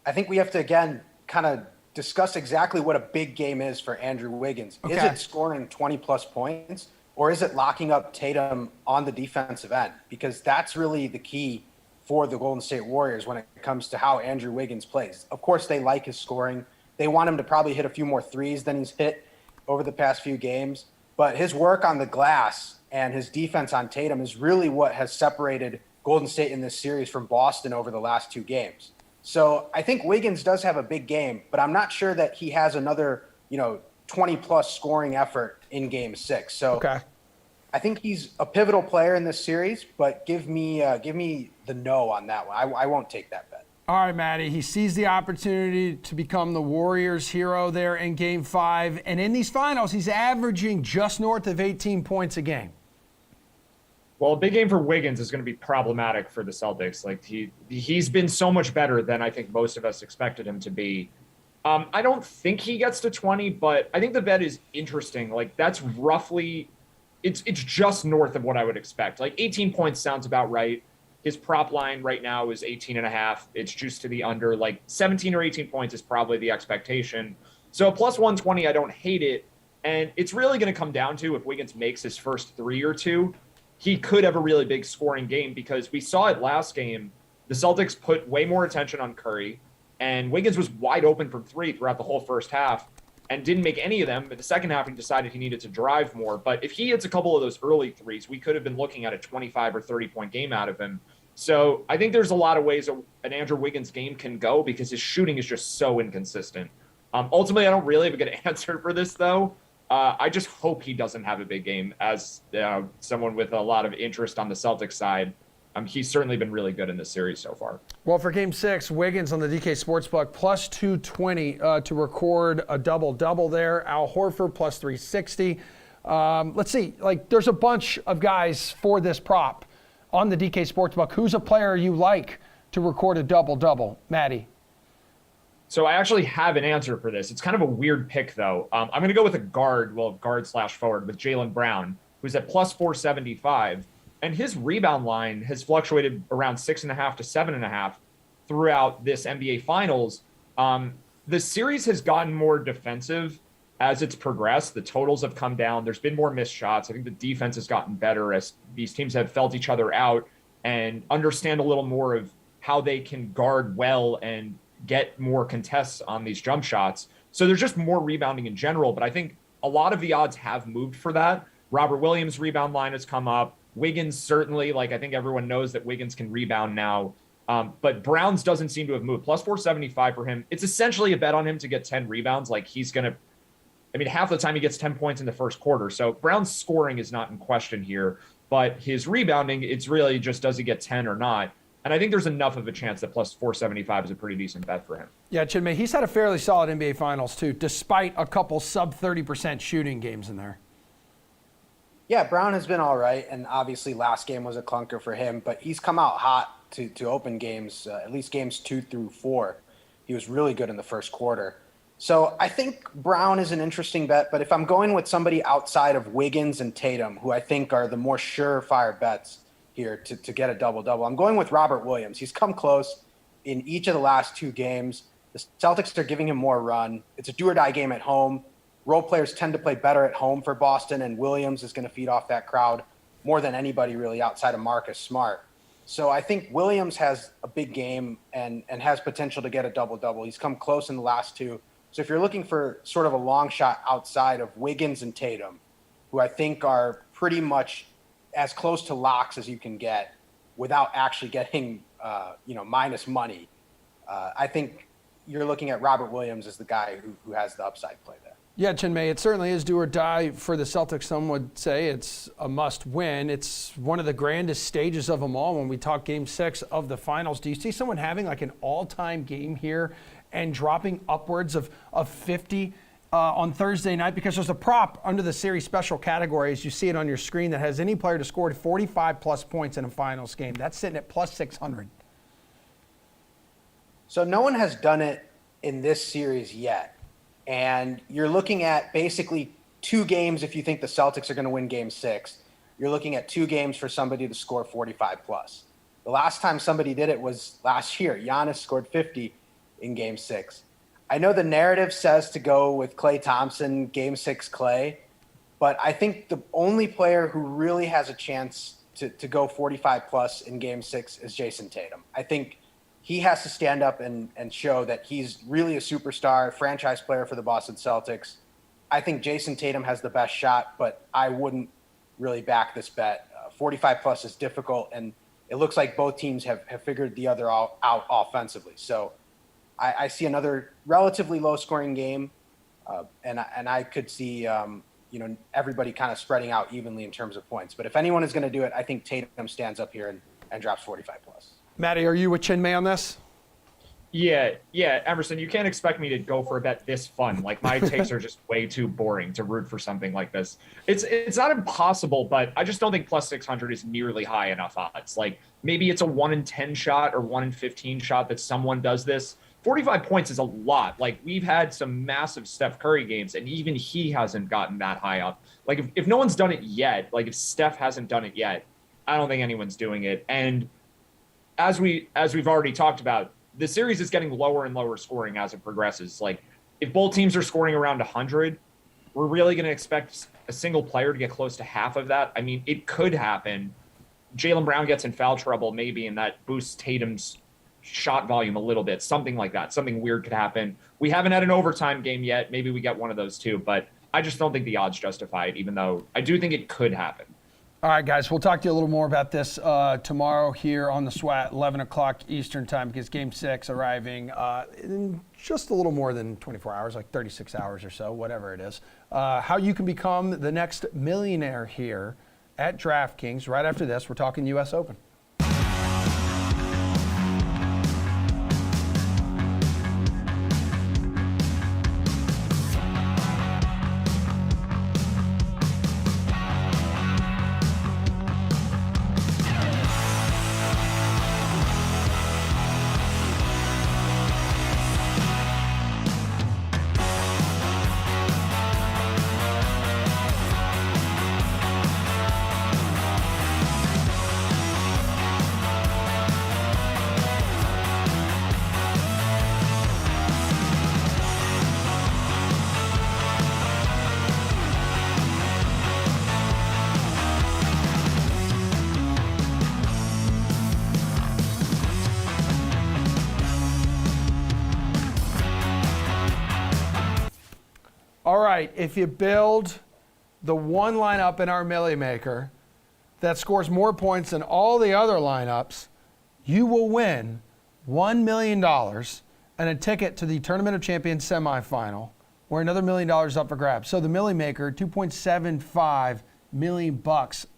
I think we have to, again, kind of discuss exactly what a big game is for Andrew Wiggins. Okay. Is it scoring 20-plus points, or is it locking up Tatum on the defensive end? Because that's really the key for the Golden State Warriors when it comes to how Andrew Wiggins plays. Of course, they like his scoring. They want him to probably hit a few more threes than he's hit over the past few games. But his work on the glass and his defense on Tatum is really what has separated Golden State in this series from Boston over the last 2 games. So I think Wiggins does have a big game, but I'm not sure that he has another, 20-plus scoring effort in Game 6. So Okay. I think he's a pivotal player in this series, but give me the no on that one. I won't take that bet. All right, Matty. He sees the opportunity to become the Warriors' hero there in Game 5. And in these finals, he's averaging just north of 18 points a game. Well, a big game for Wiggins is going to be problematic for the Celtics. Like he's been so much better than I think most of us expected him to be. I don't think he gets to 20, but I think the bet is interesting. Like that's roughly, it's just north of what I would expect. Like 18 points sounds about right. His prop line right now is 18.5. It's juiced to the under. Like 17 or 18 points is probably the expectation. So plus 120, I don't hate it. And it's really going to come down to if Wiggins makes his first 3 or 2. He could have a really big scoring game because we saw it last game. The Celtics put way more attention on Curry, and Wiggins was wide open from 3 throughout the whole first half and didn't make any of them. But the second half, he decided he needed to drive more. But if he hits a couple of those early threes, we could have been looking at a 25 or 30-point game out of him. So I think there's a lot of ways an Andrew Wiggins game can go because his shooting is just so inconsistent. Ultimately, I don't really have a good answer for this, though. I just hope he doesn't have a big game as someone with a lot of interest on the Celtics side. He's certainly been really good in this series so far. Well, for Game 6, Wiggins on the DK Sportsbook plus 220 to record a double-double there. Al Horford plus 360. Let's see. There's a bunch of guys for this prop on the DK Sportsbook. Who's a player you like to record a double-double, Matty? So I actually have an answer for this. It's kind of a weird pick, though. I'm going to go with a guard/forward with Jaylen Brown, who's at plus 475. And his rebound line has fluctuated around 6.5 to 7.5 throughout this NBA Finals. The series has gotten more defensive as it's progressed. The totals have come down. There's been more missed shots. I think the defense has gotten better as these teams have felt each other out and understand a little more of how they can guard well and get more contests on these jump shots. So there's just more rebounding in general, but I think a lot of the odds have moved for that. Robert Williams' rebound line has come up. Wiggins certainly, I think everyone knows that Wiggins can rebound now. But Brown's doesn't seem to have moved. Plus 475 for him. It's essentially a bet on him to get 10 rebounds. Half the time he gets 10 points in the first quarter. So Brown's scoring is not in question here, but his rebounding, it's really just does he get 10 or not? And I think there's enough of a chance that plus 475 is a pretty decent bet for him. Yeah, Chinmay, he's had a fairly solid NBA Finals, too, despite a couple sub-30% shooting games in there. Yeah, Brown has been all right, and obviously last game was a clunker for him, but he's come out hot to open games, at least games 2 through 4. He was really good in the first quarter. So I think Brown is an interesting bet, but if I'm going with somebody outside of Wiggins and Tatum, who I think are the more surefire bets here to get a double-double, I'm going with Robert Williams. He's come close in each of the last 2 games. The Celtics are giving him more run. It's a do-or-die game at home. Role players tend to play better at home for Boston, and Williams is going to feed off that crowd more than anybody really outside of Marcus Smart. So I think Williams has a big game and has potential to get a double-double. He's come close in the last 2. So if you're looking for sort of a long shot outside of Wiggins and Tatum, who I think are pretty much as close to locks as you can get without actually getting, minus money, I think you're looking at Robert Williams as the guy who has the upside play there. Yeah, Chinmay, it certainly is do or die for the Celtics. Some would say it's a must win. It's one of the grandest stages of them all when we talk Game 6 of the finals. Do you see someone having like an all-time game here and dropping upwards of 50 on Thursday night? Because there's a prop under the series special category, as you see it on your screen, that has any player to score 45-plus points in a finals game. That's sitting at plus 600. So no one has done it in this series yet. And you're looking at basically 2 games if you think the Celtics are going to win Game 6. You're looking at 2 games for somebody to score 45-plus. The last time somebody did it was last year. Giannis scored 50 in Game 6. I know the narrative says to go with Klay Thompson, Game 6 Klay, but I think the only player who really has a chance to go 45-plus in Game 6 is Jason Tatum. I think he has to stand up and show that he's really a superstar, franchise player for the Boston Celtics. I think Jason Tatum has the best shot, but I wouldn't really back this bet. 45-plus is difficult, and it looks like both teams have figured the other out offensively. So I see another relatively low-scoring game, and I could see everybody kind of spreading out evenly in terms of points. But if anyone is going to do it, I think Tatum stands up here and drops 45-plus. Matty, are you with Chinmay on this? Yeah, Emerson, you can't expect me to go for a bet this fun. Like, my takes are just way too boring to root for something like this. It's not impossible, but I just don't think plus 600 is nearly high enough odds. Like, maybe it's a 1 in 10 shot or 1 in 15 shot that someone does this. 45 points is a lot. Like, we've had some massive Steph Curry games, and even he hasn't gotten that high up. Like, if no one's done it yet, like if Steph hasn't done it yet, I don't think anyone's doing it. And as we've already talked about, the series is getting lower and lower scoring as it progresses. Like, if both teams are scoring around 100, we're really going to expect a single player to get close to half of that. I mean, it could happen. Jaylen Brown gets in foul trouble maybe, and that boosts Tatum's shot volume a little bit. Something like that. Something weird could happen. We haven't had an overtime game yet. Maybe we get one of those too, but I just don't think the odds justify it, even though I do think it could happen. All right, guys, we'll talk to you a little more about this tomorrow here on the SWAT, 11 o'clock Eastern time, because Game 6 arriving in just a little more than 24 hours, like 36 hours or so, whatever it is. How you can become the next millionaire here at DraftKings. Right after this, we're talking US Open. All right, if you build the one lineup in our Millie Maker that scores more points than all the other lineups, you will win $1 million and a ticket to the Tournament of Champions semifinal, where another $1 million is up for grabs. So the Millie Maker, $2.75 million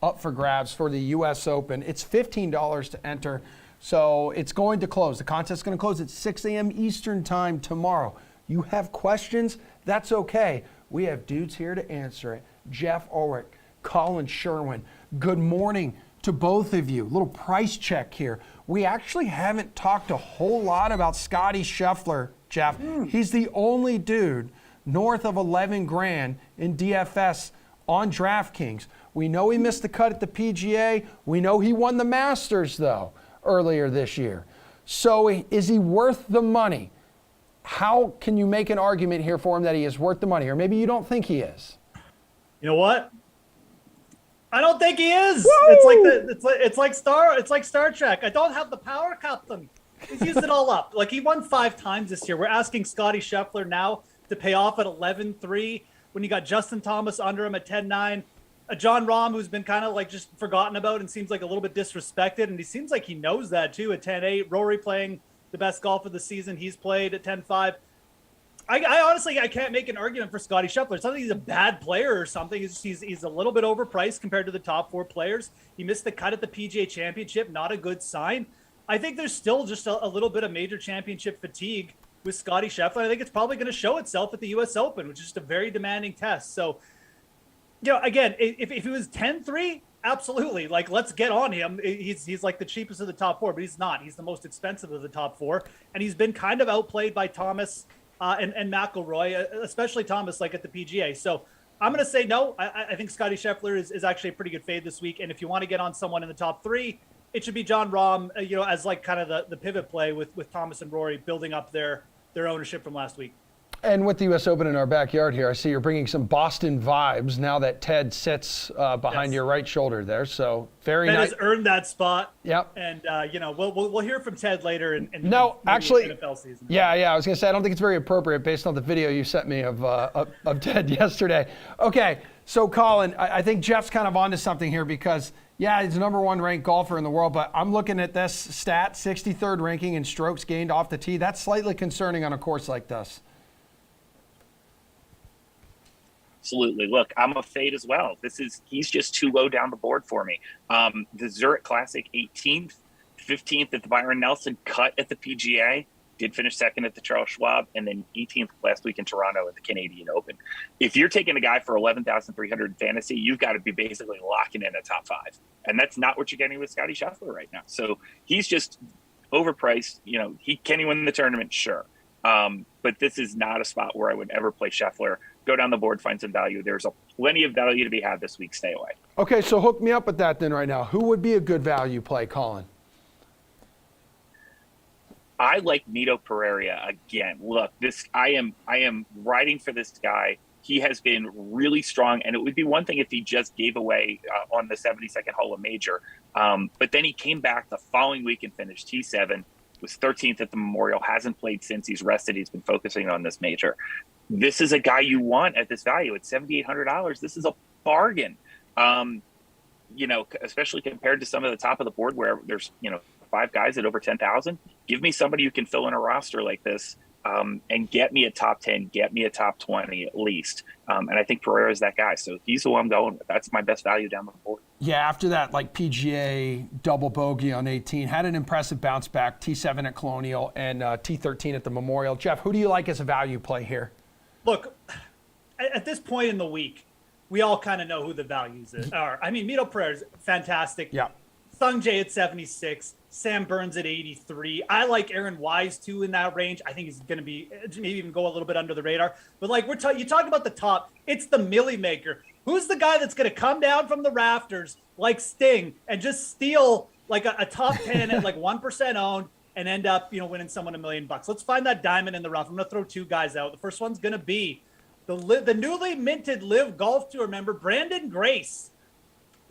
up for grabs for the US Open. It's $15 to enter, so it's going to close. The contest is going to close at 6 a.m. Eastern time tomorrow. You have questions? That's okay. We have dudes here to answer it. Jeff Ulrich, Colin Sherwin. Good morning to both of you. Little price check here. We actually haven't talked a whole lot about Scottie Scheffler Jeff. He's the only dude north of 11 grand in DFS on DraftKings. We know he missed the cut at the PGA. We know he won the Masters, though, earlier this year. So is he worth the money? How can you make an argument here for him that he is worth the money? Or maybe you don't think he is. You know what? I don't think he is. Woo! It's like Star Trek. I don't have the power, Captain. He's used it all up. Like, he won 5 times this year. We're asking Scotty Scheffler now to pay off at 11-3 when you got Justin Thomas under him at 10-9. A John Rahm who's been kind of like just forgotten about and seems like a little bit disrespected, and he seems like he knows that too at 10-8. Rory playing the best golf of the season he's played at 10-5. I honestly, I can't make an argument for Scotty Scheffler. It's not that he's a bad player or something. He's a little bit overpriced compared to the top 4 players. He missed the cut at the PGA Championship. Not a good sign. I think there's still just a little bit of major championship fatigue with Scotty Scheffler. I think it's probably going to show itself at the US Open, which is just a very demanding test. So, you know, again, if he was 10-3, absolutely. Like, let's get on him. He's like the cheapest of the top 4, but he's not. He's the most expensive of the top 4. And he's been kind of outplayed by Thomas and McIlroy, especially Thomas, like at the PGA. So I'm going to say no. I think Scotty Scheffler is actually a pretty good fade this week. And if you want to get on someone in the top 3, it should be John Rahm, you know, as like kind of the pivot play with Thomas and Rory building up their ownership from last week. And with the U.S. Open in our backyard here, I see you're bringing some Boston vibes now that Ted sits behind your right shoulder there. So very Ted nice. has earned that spot. Yep. And you know, we'll hear from Ted later in actually, NFL season. Yeah. I was gonna say I don't think it's very appropriate based on the video you sent me of Ted yesterday. Okay, so Colin, I think Jeff's kind of onto something here because he's the number 1 ranked golfer in the world, but I'm looking at this stat, 63rd ranking in strokes gained off the tee. That's slightly concerning on a course like this. Absolutely. Look, I'm a fade as well. He's just too low down the board for me. The Zurich Classic 18th, 15th at the Byron Nelson, cut at the PGA, did finish 2nd at the Charles Schwab, and then 18th last week in Toronto at the Canadian Open. If you're taking a guy for 11,300 in fantasy, you've got to be basically locking in a top 5. And that's not what you're getting with Scotty Scheffler right now. So he's just overpriced. You know, can he win the tournament? Sure. But this is not a spot where I would ever play Scheffler. Go down the board, find some value. There's plenty of value to be had this week. Stay away. Okay, so hook me up with that then right now. Who would be a good value play, Colin? I like Mito Pereira again. Look, I am riding for this guy. He has been really strong, and it would be one thing if he just gave away on the 72nd hole of major. But then he came back the following week and finished T7. Was 13th at the Memorial, hasn't played since. He's rested. He's been focusing on this major. This is a guy you want at this value. At $7,800, this is a bargain. You know, especially compared to some of the top of the board where there's, you know, 5 guys at over 10,000. Give me somebody who can fill in a roster like this and get me a top 10, get me a top 20 at least. And I think Pereira is that guy. So he's who I'm going with. That's my best value down the board. Yeah, after that, like PGA double bogey on 18, had an impressive bounce back, T7 at Colonial and T13 at the Memorial. Jeff, who do you like as a value play here? Look, at this point in the week, we all kind of know who the values are. I mean, Mito Pereira is fantastic. Yeah. Sung Jae at 76, Sam Burns at 83. I like Aaron Wise too in that range. I think he's going to be maybe even go a little bit under the radar. But like you talk about the top, it's the Millie Maker. Who's the guy that's going to come down from the rafters like Sting and just steal like a top 10 at like 1% owned and end up, you know, winning someone $1 million? Let's find that diamond in the rough. I'm going to throw 2 guys out. The first one's going to be the newly minted Live Golf Tour member, Brandon Grace.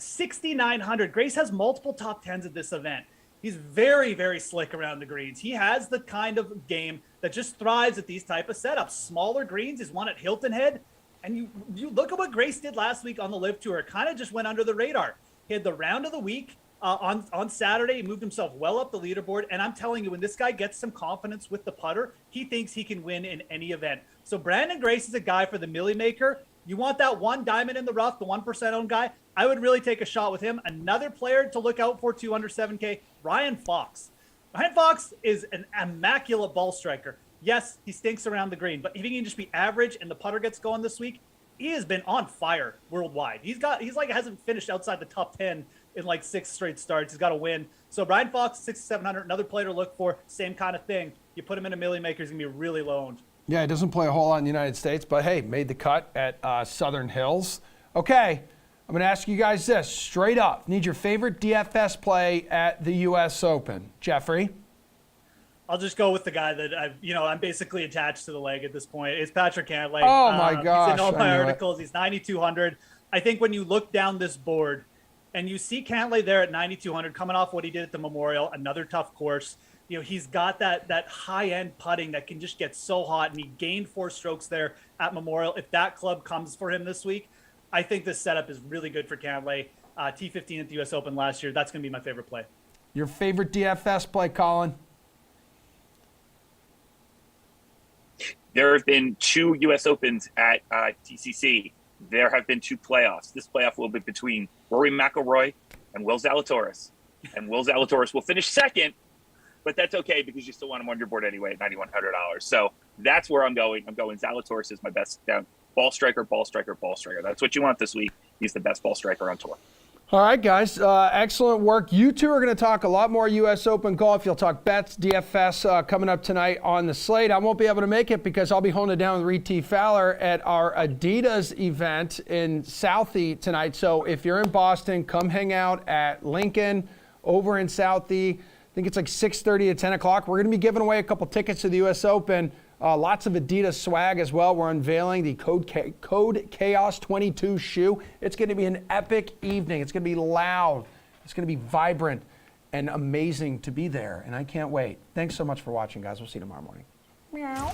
6,900. Grace has multiple top 10s at this event. He's very, very slick around the greens. He has the kind of game that just thrives at these type of setups. Smaller greens. He's won at Hilton Head. And you look at what Grace did last week on the Live Tour. It kind of just went under the radar. He had the round of the week on Saturday. He moved himself well up the leaderboard. And I'm telling you, when this guy gets some confidence with the putter, he thinks he can win in any event. So Brandon Grace is a guy for the Millie Maker. You want that one diamond in the rough, the 1% owned guy? I would really take a shot with him. Another player to look out for, 2 under 7K, Ryan Fox. Ryan Fox is an immaculate ball striker. Yes, he stinks around the green, but if he can just be average and the putter gets going this week, he has been on fire worldwide. He's like hasn't finished outside the top 10 in like 6 straight starts. He's got to win. So Ryan Fox, 6,700, another player to look for, same kind of thing. you put him in a milli maker, he's gonna be really low owned. Yeah, he doesn't play a whole lot in the United States, but hey, made the cut at Southern Hills. Okay, I'm going to ask you guys this straight up. Need your favorite DFS play at the US Open. Jeffrey? I'll just go with the guy that I'm basically attached to the leg at this point. It's Patrick Cantlay. Oh my gosh, He's in all I my knew it. articles. He's 9,200. I think when you look down this board and you see Cantlay there at 9,200, coming off what he did at the Memorial, another tough course. He's got that high-end putting that can just get so hot, and he gained 4 strokes there at Memorial. If that club comes for him this week, I think this setup is really good for Cantlay. T15 at the U.S. Open last year. That's going to be my favorite play. Your favorite DFS play, Colin? There have been 2 U.S. Opens at TCC. There have been 2 playoffs. This playoff will be between Rory McIlroy and Will Zalatoris. And Will Zalatoris will finish second, but that's okay because you still want him on your board anyway at $9,100. So that's where I'm going. I'm going Zalatoris is my best down. Ball striker, ball striker, ball striker. That's what you want this week. He's the best ball striker on tour. All right, guys. Excellent work. You two are going to talk a lot more U.S. Open golf. You'll talk bets, DFS coming up tonight on the slate. I won't be able to make it because I'll be holding it down with Reed T. Fowler at our Adidas event in Southie tonight. So if you're in Boston, come hang out at Lincoln over in Southie. I think it's like 6:30 to 10 o'clock. We're going to be giving away a couple tickets to the U.S. Open. Lots of Adidas swag as well. We're unveiling the Code Chaos 22 shoe. It's going to be an epic evening. It's going to be loud. It's going to be vibrant and amazing to be there. And I can't wait. Thanks so much for watching, guys. We'll see you tomorrow morning. Meow.